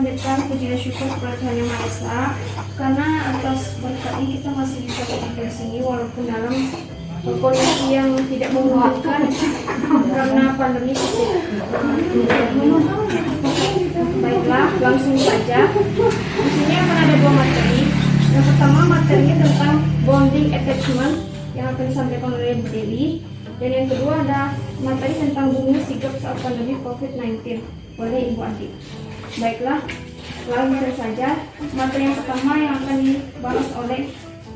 panjatkan puji dan syukur kepada Tuhan Yang Maha Esa, karena atas berkat ini kita masih bisa berada di sini walaupun dalam kondisi yang tidak memungkinkan karena pandemi COVID. Baiklah, langsung saja. Di sini akan ada dua materi. Yang pertama materinya tentang bonding attachment yang akan disampaikan oleh Bu Dewi. Dan yang kedua ada materi tentang bumi sigap saat pandemi COVID-19 oleh Ibu Adi. Baiklah, langsung saja. Materi yang pertama yang akan dibahas oleh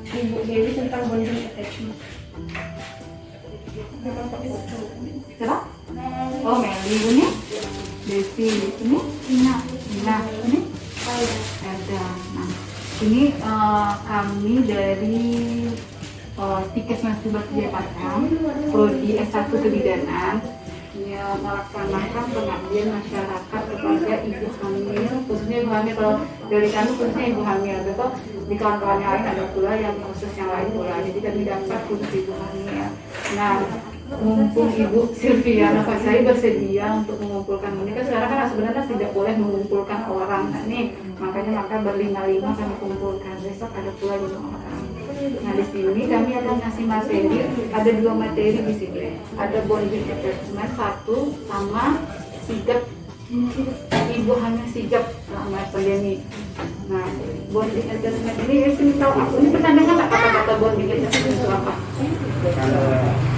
Ibu Dewi tentang bonding attachment. Siapa? Oh, Meli ini, Desi ini, Ina ini, ada. Nah, ini kami dari Tikes Masjid Jepatan, Prodi S1 Kebidanan, yang melaksanakan pengabdian masyarakat kepada ibu hamil, khususnya ibu hamil. Kalau dari kami khususnya ibu hamil, betul. Di kawan-kawan yang lain ada pula yang khusus yang lain pula. Jadi kami dapat khusus ibu hamil. Nah, mumpung Ibu Sylvia Nafasari bersedia untuk mengumpulkan ini, kan sekarang kan sebenarnya tidak boleh mengumpulkan orang. Nah, nih maka berlima-lima kami kumpulkan. Besok ada pula 5 orang. Nah, di sini kami akan ngasih materi, ada 2 materi di sini. Ada bonding attachment 1 sama sigap ibu hamil sigap selama pandemi. Nah, bonding attachment ini tahu aku ini pernah dengar nggak kata-kata bonding attachment itu apa?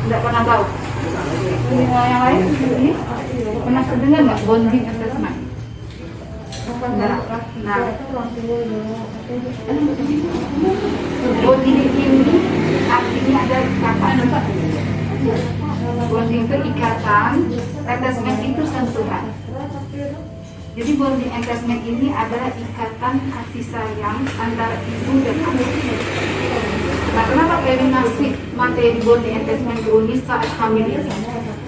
Tidak pernah tahu. Ini yang lain ini pernah dengar nggak bonding attachment? Nah, bonding ini artinya ada ikatan. Bonding itu ikatan, attachment itu sentuhan. Jadi bonding attachment ini adalah ikatan kasih sayang antara ibu dan anak. Nah, kenapa kami ngasih materi bonding attachment ini saat hamil ini?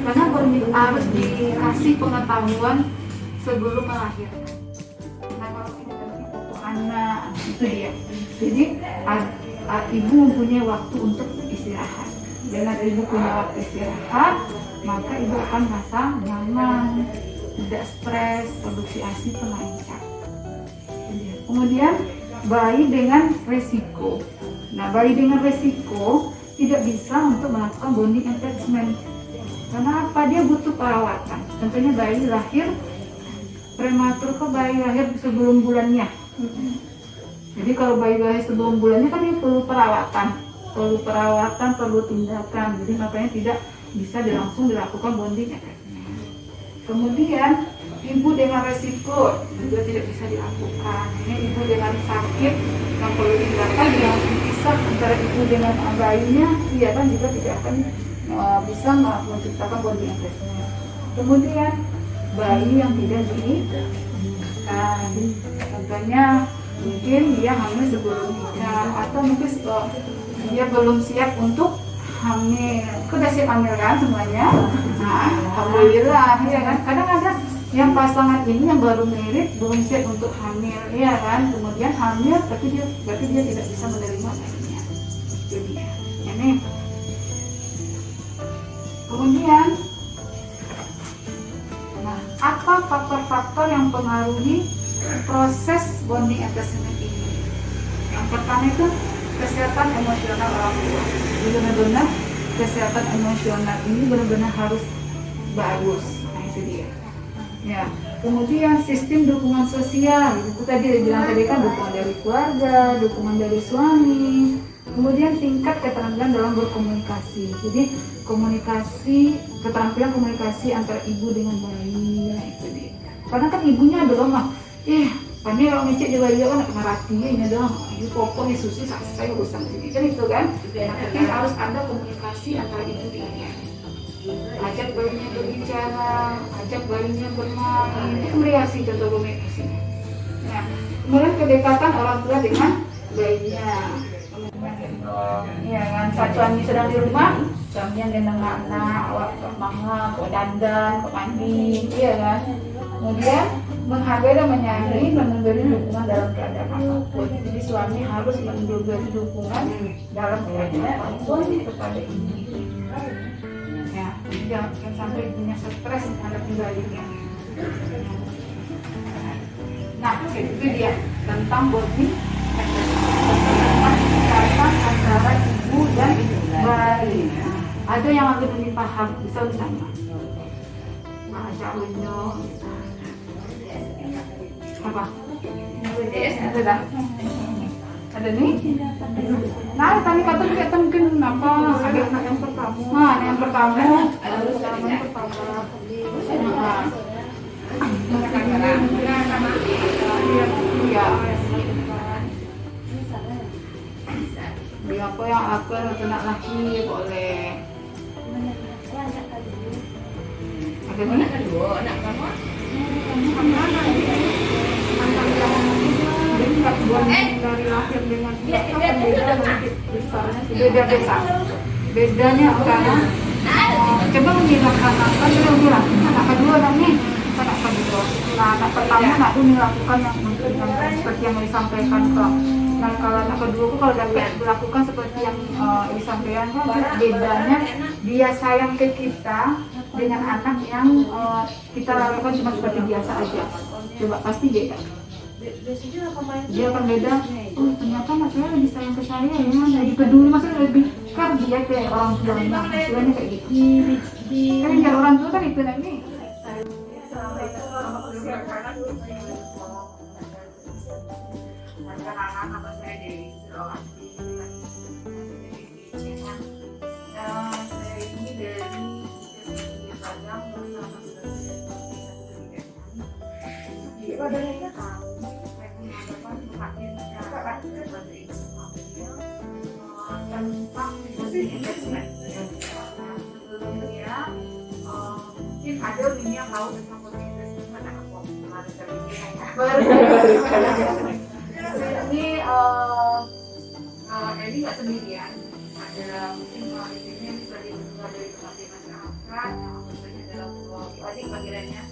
Karena bonding harus dikasih pengetahuan sebelum melahirkan. Nah, kalau ini anak itu dia. Jadi ibu mempunyai waktu untuk istirahat. Dengan ibu punya waktu istirahat, maka ibu akan merasa nyaman, tidak stres, produksi ASI pun lancar. Kemudian bayi dengan resiko. Nah, bayi dengan resiko tidak bisa untuk melakukan bonding attachment. Karena apa? Dia butuh perawatan. Tentunya bayi lahir prematur, ke bayi lahir sebelum bulannya. Jadi kalau bayi lahir sebelum bulannya kan dia perlu perawatan, perlu tindakan. Jadi makanya tidak bisa langsung dilakukan bonding attachment. Kemudian ibu dengan resiko juga tidak bisa dilakukan. Ini ibu dengan sakit yang perlu tindakan yang bisa antara ibu dengan bayinya, dia kan juga tidak akan bisa menciptakan bonding attachment. Kemudian bayi yang tidak diinginkan, contohnya mungkin dia hamil sebelum nikah atau mungkin dia belum siap untuk hamil. Sudah siap hamil kan semuanya? Nah, alhamdulillah ya kan. Kadang ada yang pasangan ini yang baru merit belum siap untuk hamil, ya kan? Kemudian hamil tapi berarti dia tidak bisa menerima bayinya. Itu dia. Ini. Kemudian, nah, apa faktor-faktor yang mempengaruhi proses bonding attachment ini? Yang pertama itu kesehatan emosional orang tua. Jadi benar-benar kesehatan emosional ini benar-benar harus bagus. Nah, itu dia. Ya. Kemudian sistem dukungan sosial. Itu tadi dibilang tadi kan dukungan dari keluarga, dukungan dari suami. Kemudian tingkat keterampilan dalam berkomunikasi. Jadi keterampilan komunikasi antara ibu dengan bayi. Nah, itu dia. Karena kan ibunya adalah mah, Pani kalau ngecek di bayi kan ngeratinya ini dong, ini popon, ini susu, saya urusan ini kan itu kan. Tapi harus ada komunikasi antara ibu dan ayah. Ajak bayinya berbicara, ajak bayinya bermain, itu kreasi contoh komunikasinya. Nah, kemudian kedekatan orang tua dengan bayinya. Ya kan, saat suami sedang di rumah, suaminya gendong anak, ke mama, ke dandan, ke mandi, iya kan. Kemudian menghargai dan menyayangi dan memberi dukungan dalam keadaan apapun. Jadi suami harus memberi dukungan dalam keadaan apapun kepada ibu. Ya, jangan sampai ibunya stres menghadapi bayinya. Nah, itu dia tentang bonding tentang ikatan antara ibu dan bayi. Ada yang agak lebih paham, bisa ditanya. Baca window. Apa? Ada dah. Ada nih. Nah, tadi kata kita mungkin apa? Ada anak yang pertama. Nah, yang pertama. Yang pertama. Iya. Dia apa yang anak laki boleh. Ada nih. Dari lahir dengan bedanya karena coba dilaksanakan dulu bilang anak kedua nih anak kedua. Nah, anak pertama nak tuh dilakukan yang seperti yang disampaikan ke. Nah, kalau anak kedua tuh kalau dapat dilakukan seperti yang disampaikan kan bedanya dia sayang ke kita dengan anak yang kita lakukan cuma seperti biasa aja. Coba pasti beda. Dia akan beda. Oh, ternyata anak saya lebih sayang ke saya ya, lebih peduli, maksudnya lebih kan dia kayak orang tuanya, istilahnya kayak gitu. Kan yang orang tua kan itu nanti. Ada yang tahu tentang ini ini nggak sendirian, ada mungkin di sini bisa dibuka dari tempat masyarakat yang maksudnya dalam adik panggilannya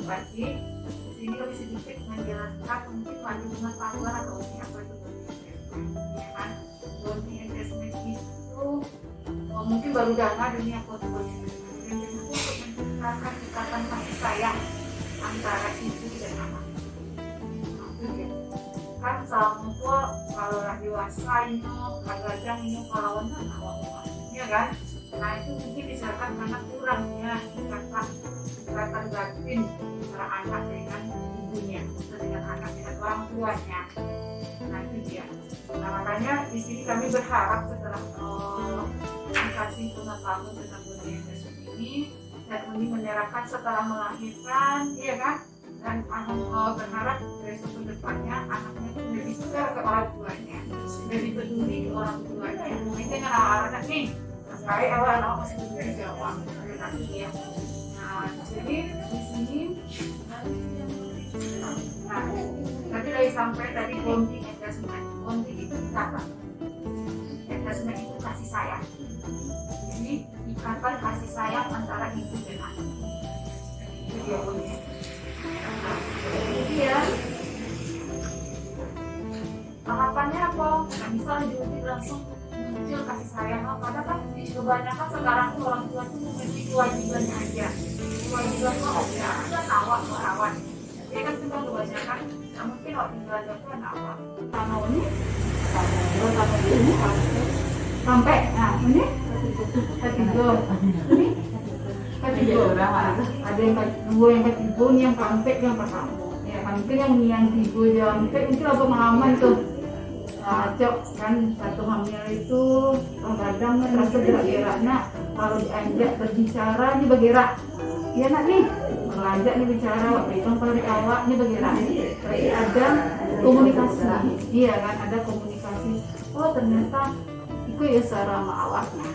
pasti di sini lebih sedikit menjelaskan mungkin lagi dengan panggilan atau apa itu ya kan. Bonding engagement itu mungkin baru dengar dunia foto-foto menciptakan ikatan kasih sayang antara ibu dan anak. Kan sama tua kalau orang dewasa ini kadang ini kalau anak ya kan. Nah itu mungkin disebabkan karena kurangnya ikatan batin antara anak dengan ibunya atau dengan anak dengan orang tuanya. Nah itu dia. Nah makanya di sini kami berharap setelah dikasih pengetahuan tentang budaya ini dan ini menyerahkan setelah melahirkan, iya kan? Dan berharap besok ke depannya anaknya itu lebih suka ke orang tuanya, lebih peduli ke orang tuanya. Ini dengan anak nih, kayak awal masih belum jawab, ya. Nah, jadi di sini, nah, tadi dari sampai tadi bonding engagement, bonding itu apa? Engagement itu kasih sayang. Jadi ikatan kasih sayang antara ibu dan anak. Itu dia bonding. Kemudian tahapannya apa? Nah, misalnya diuji langsung muncul kasih sayang, karena kan kebanyakan sekarang tuh orang tua tuh memiliki kewajibannya aja. Kewajiban tuh ya kan awak merawat. Ya kan cuma kebanyakan, nah, mungkin waktu belajar tuh awak. Tahun ini, sampai, nah ini ketiga, ini ketiga orang ada yang kedua, yang ketiga, yang keempat, yang pertama. Ya mungkin yang tiga, yang keempat mungkin apa pengalaman tuh. Cok kan satu hamil itu kadang rasa gerak-gerak nak kalau diajak berbicara ini bergerak. Iya nak nih mengajak nih bicara waktu itu kalau di awak nih bergerak. Berarti ada komunikasi. Iya kan ada komunikasi. Oh ternyata itu ya secara sama awaknya.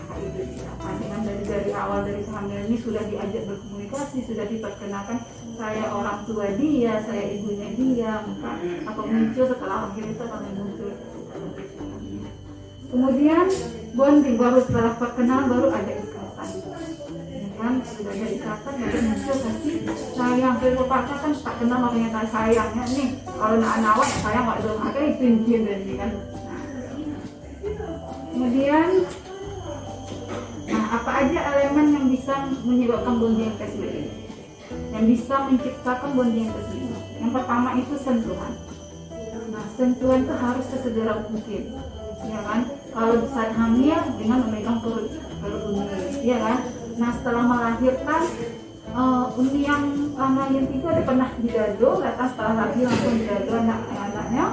Dengan dari awal dari hamil ini sudah diajak berkomunikasi, sudah diperkenalkan saya orang tua dia, saya ibunya dia, maka apa muncul setelah lahir itu akan muncul. Kemudian bonding baru setelah perkenalan baru ada ikatan, ya kan sudah ada ikatan baru muncul kasih sayang. Kalau pacar kan tak kenal makanya tak sayangnya nih. Kalau anak awak sayang nggak dong, ada itu intinya dari kan. Kemudian, nah apa aja elemen yang bisa menyebabkan bonding engagement ini? yang bisa menciptakan bonding yang tersebut. Yang pertama itu sentuhan. Nah, sentuhan itu harus sesegera mungkin, ya kan? Kalau saat hamil dengan memegang perut Uni, ya kan? Nah, setelah melahirkan Uni yang lahir itu ada pernah di dado, atas setelah lahir langsung di dado anaknya.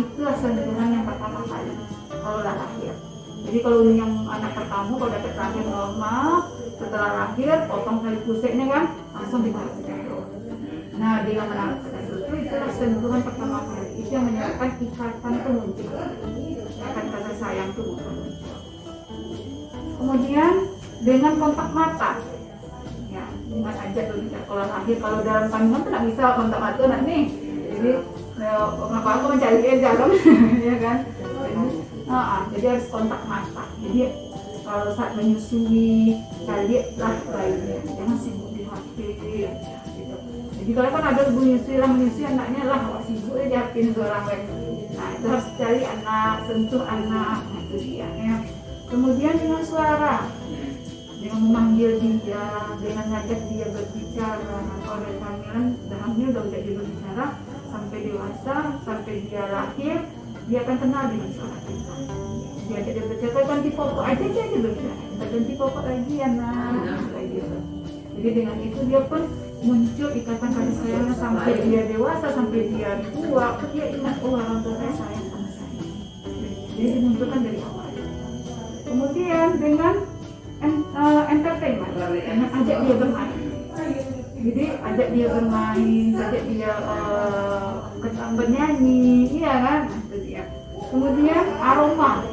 Itu sentuhan yang pertama kali kalau lahir. Jadi kalau Uni yang anak pertama kalau dapat lahir normal, setelah lahir potong tali puseknya kan langsung ditaruh di dado. Nah, dengan menaruh ke dado itu sentuhan pertama kali. Itu yang menyebabkan ikatan itu muncul, ikatan kasih sayang itu muncul. Kemudian dengan kontak mata, ya, dengan ajak berbicara. Kalau lahir, kalau dalam kandungan tuh nggak bisa kontak mata nak nih. Jadi apa mencari jarum, ya kan? Jadi harus kontak mata. Jadi kalau saat menyusui, lihatlah bayinya, jangan sibuk di HP. Gitu. Jadi kalau kan ada ibu menyusui anaknya lah, sibuk di HP orang lain. Nah, itu harus cari anak, sentuh anak, itu dia. Ya. Kemudian dengan suara, dengan memanggil dia, dengan ngajak dia berbicara. Nah, kalau dari kehamilan, udah jadi berbicara sampai dewasa, sampai dia lahir, dia akan kenal dengan suara kita. Dia ajak dia berbicara, ganti pokok aja dia berbicara, ganti pokok lagi anak, kayak gitu. Jadi dengan itu dia pun muncul ikatan kasih sayangnya sampai dia dewasa, sampai dia tua, dia ingat orang tua saya sayang sama saya. Jadi dimunculkan dari awal. Kemudian dengan entertainment, dengan ajak dia bermain. Jadi ajak dia bermain, ajak dia bernyanyi, iya kan? Itu dia. Kemudian aroma,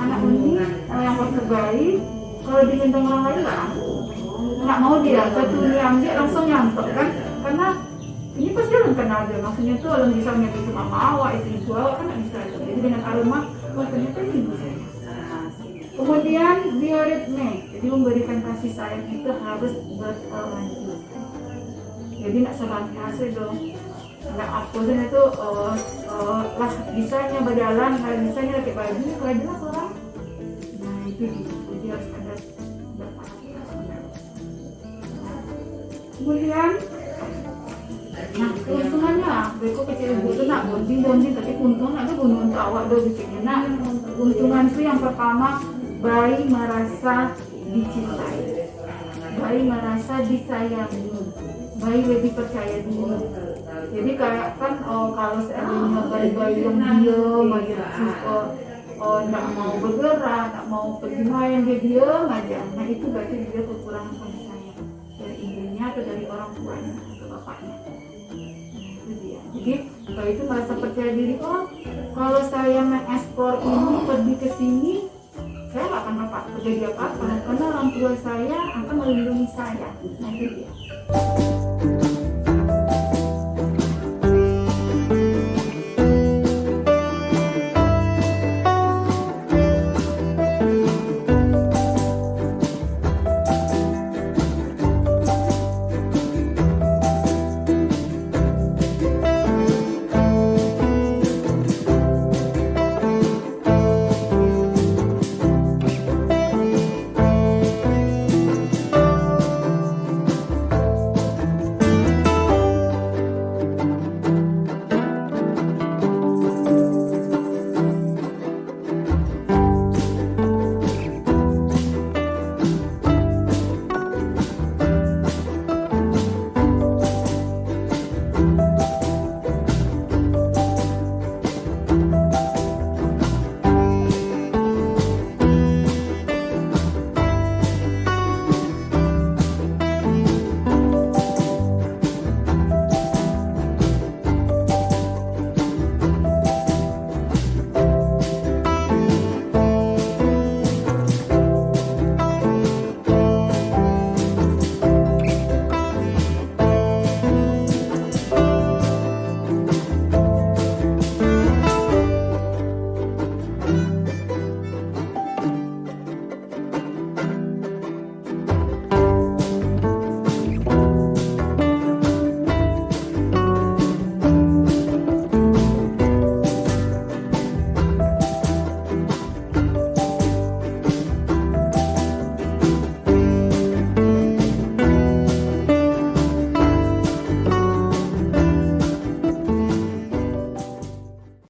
anak Uni yang waktu bayi, kalau digendong orang lain nggak mau dia, satu dia langsung nyantok kan? Karena ini pasti orang kenal dia, maksudnya tuh orang bisa nyari sama mama, itu awak kan nggak bisa. Jadi dengan aroma, ternyata ini ibu saya. Kemudian bioritme, jadi memberikan kasih sayang itu harus berkelanjutan. Jadi nak sebatas dong, nggak apa itu lah bisanya berjalan, kalau bisanya pakai baju, baju orang. Nah itu jadi harus ada berkelanjutan. Kemudian, nah keuntungannya, mereka kecil ibu itu nak bonding, tapi keuntungan itu bunuh awak do bikinnya. Nah keuntungan itu yang pertama, bayi merasa dicintai, bayi merasa disayangi, bayi lebih percaya diri. Jadi kayak kan kalau seandainya bayi yang diam, bayi nggak mau bergerak, nggak mau pergi main, dia diam aja. Nah itu berarti dia kekurangan kasih sayang dari ibunya atau dari orang tuanya atau bapaknya. Nah itu dia. Jadi kalau itu merasa percaya diri, kalau saya mengeksplor ini, pergi ke sini, saya nggak akan terjadi apa-apa karena orang tua saya akan melindungi saya. Nah itu dia.